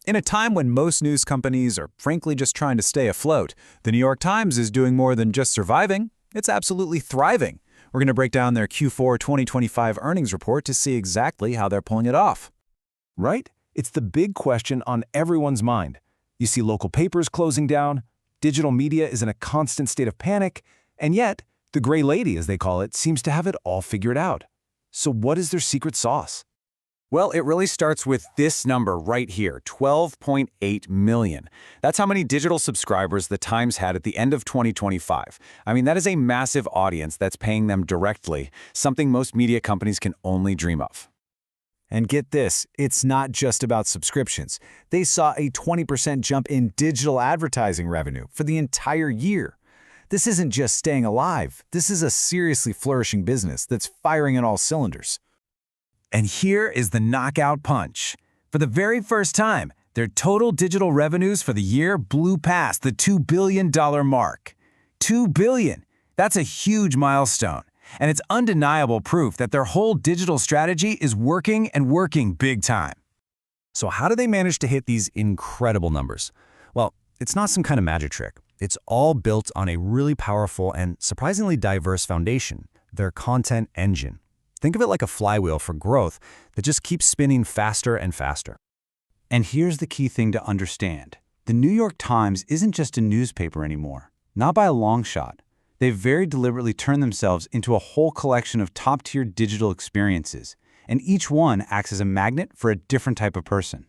In a time when most news companies are frankly just trying to stay afloat, the New York Times is doing more than just surviving. It's absolutely thriving. We're going to break down their Q4 2025 earnings report to see exactly how they're pulling it off. Right? It's the big question on everyone's mind. You see local papers closing down, digital media is in a constant state of panic, and yet, the Gray Lady, as they call it, seems to have it all figured out. So what is their secret sauce? Well, it really starts with this number right here, 12.8 million. That's how many digital subscribers the Times had at the end of 2025. I mean, that is a massive audience that's paying them directly, something most media companies can only dream of. And get this, it's not just about subscriptions. They saw a 20% jump in digital advertising revenue for the entire year. This isn't just staying alive. This is a seriously flourishing business that's firing on all cylinders. And here is the knockout punch. For the very first time, their total digital revenues for the year blew past the $2 billion mark. $2 billion! That's a huge milestone. And it's undeniable proof that their whole digital strategy is working and working big time. So how do they manage to hit these incredible numbers? Well, it's not some kind of magic trick. It's all built on a really powerful and surprisingly diverse foundation, their content engine. Think of it like a flywheel for growth that just keeps spinning faster and faster. And here's the key thing to understand. The New York Times isn't just a newspaper anymore, not by a long shot. They've very deliberately turned themselves into a whole collection of top-tier digital experiences, and each one acts as a magnet for a different type of person.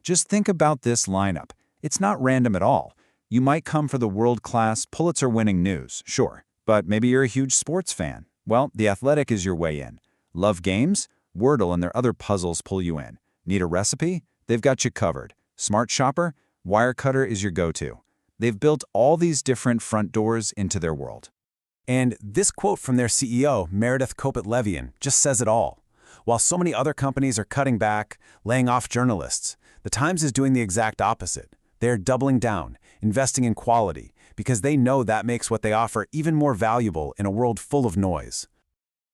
Just think about this lineup. It's not random at all. You might come for the world-class, Pulitzer-winning news, sure, but maybe you're a huge sports fan. Well, The Athletic is your way in. Love games? Wordle and their other puzzles pull you in. Need a recipe? They've got you covered. Smart shopper? Wirecutter is your go-to. They've built all these different front doors into their world. And this quote from their CEO, Meredith Kopit Levien, just says it all. While so many other companies are cutting back, laying off journalists, the Times is doing the exact opposite. They're doubling down, investing in quality, because they know that makes what they offer even more valuable in a world full of noise.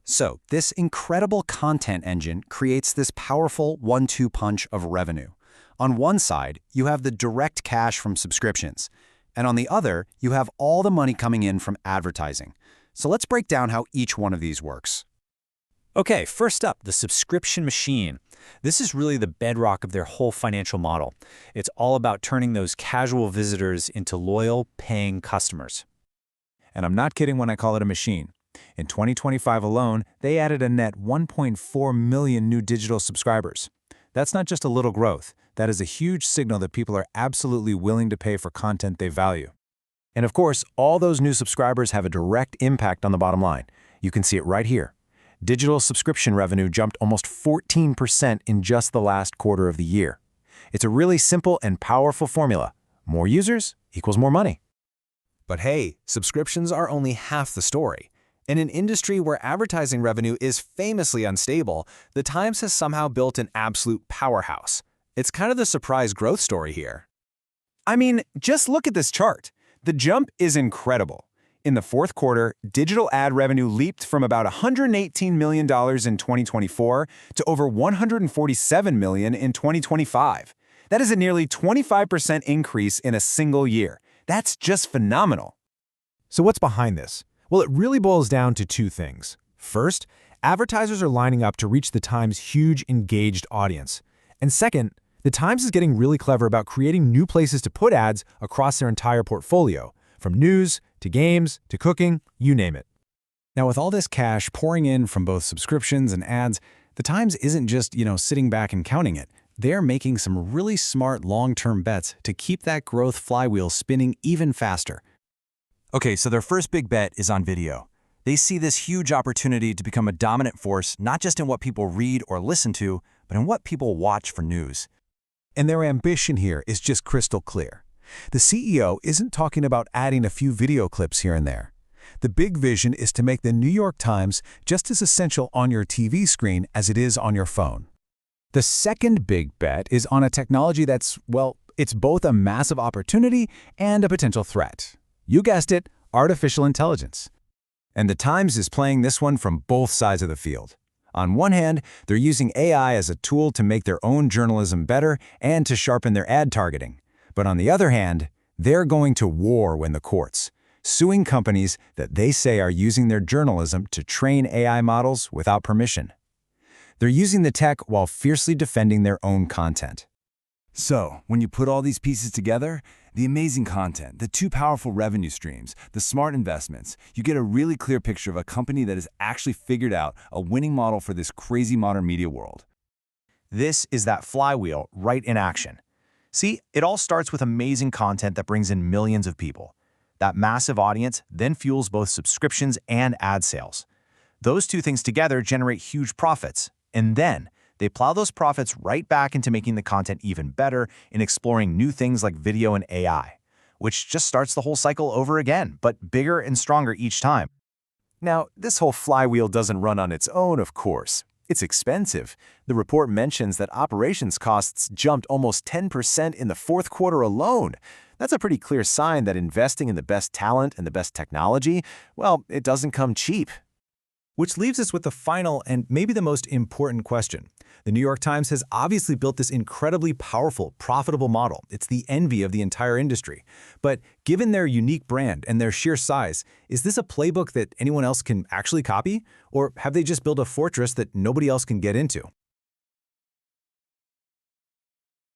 So, this incredible content engine creates this powerful one-two punch of revenue. On one side, you have the direct cash from subscriptions, and on the other, you have all the money coming in from advertising. So let's break down how each one of these works. Okay, first up, the subscription machine. This is really the bedrock of their whole financial model. It's all about turning those casual visitors into loyal, paying customers. And I'm not kidding when I call it a machine. In 2025 alone, they added a net 1.4 million new digital subscribers. That's not just a little growth. That is a huge signal that people are absolutely willing to pay for content they value. And of course, all those new subscribers have a direct impact on the bottom line. You can see it right here. Digital subscription revenue jumped almost 14% in just the last quarter of the year. It's a really simple and powerful formula. More users equals more money. But hey, subscriptions are only half the story. In an industry where advertising revenue is famously unstable, the Times has somehow built an absolute powerhouse. It's kind of the surprise growth story here. I mean, just look at this chart. The jump is incredible. In the fourth quarter, digital ad revenue leaped from about $118 million in 2024 to over $147 million in 2025. That is a nearly 25% increase in a single year. That's just phenomenal. So what's behind this? Well, it really boils down to two things. First, advertisers are lining up to reach the Times' huge, engaged audience. And second, the Times is getting really clever about creating new places to put ads across their entire portfolio, from news to games to cooking, you name it. Now, with all this cash pouring in from both subscriptions and ads, the Times isn't just, sitting back and counting it. They're making some really smart long-term bets to keep that growth flywheel spinning even faster. Okay, so their first big bet is on video. They see this huge opportunity to become a dominant force, not just in what people read or listen to, but in what people watch for news. And their ambition here is just crystal clear. The CEO isn't talking about adding a few video clips here and there. The big vision is to make the New York Times just as essential on your TV screen as it is on your phone. The second big bet is on a technology that's, well, it's both a massive opportunity and a potential threat. You guessed it, artificial intelligence. And the Times is playing this one from both sides of the field. On one hand, they're using AI as a tool to make their own journalism better and to sharpen their ad targeting. But on the other hand, they're going to war in the courts, suing companies that they say are using their journalism to train AI models without permission. They're using the tech while fiercely defending their own content. So, when you put all these pieces together, the amazing content, the two powerful revenue streams, the smart investments, you get a really clear picture of a company that has actually figured out a winning model for this crazy modern media world. This is that flywheel right in action. See, it all starts with amazing content that brings in millions of people. That massive audience then fuels both subscriptions and ad sales. Those two things together generate huge profits, and then they plow those profits right back into making the content even better in exploring new things like video and AI, which just starts the whole cycle over again, but bigger and stronger each time. Now, this whole flywheel doesn't run on its own, of course. It's expensive. The report mentions that operations costs jumped almost 10% in the fourth quarter alone. That's a pretty clear sign that investing in the best talent and the best technology, well, it doesn't come cheap. Which leaves us with the final and maybe the most important question. The New York Times has obviously built this incredibly powerful, profitable model. It's the envy of the entire industry. But given their unique brand and their sheer size, is this a playbook that anyone else can actually copy? Or have they just built a fortress that nobody else can get into?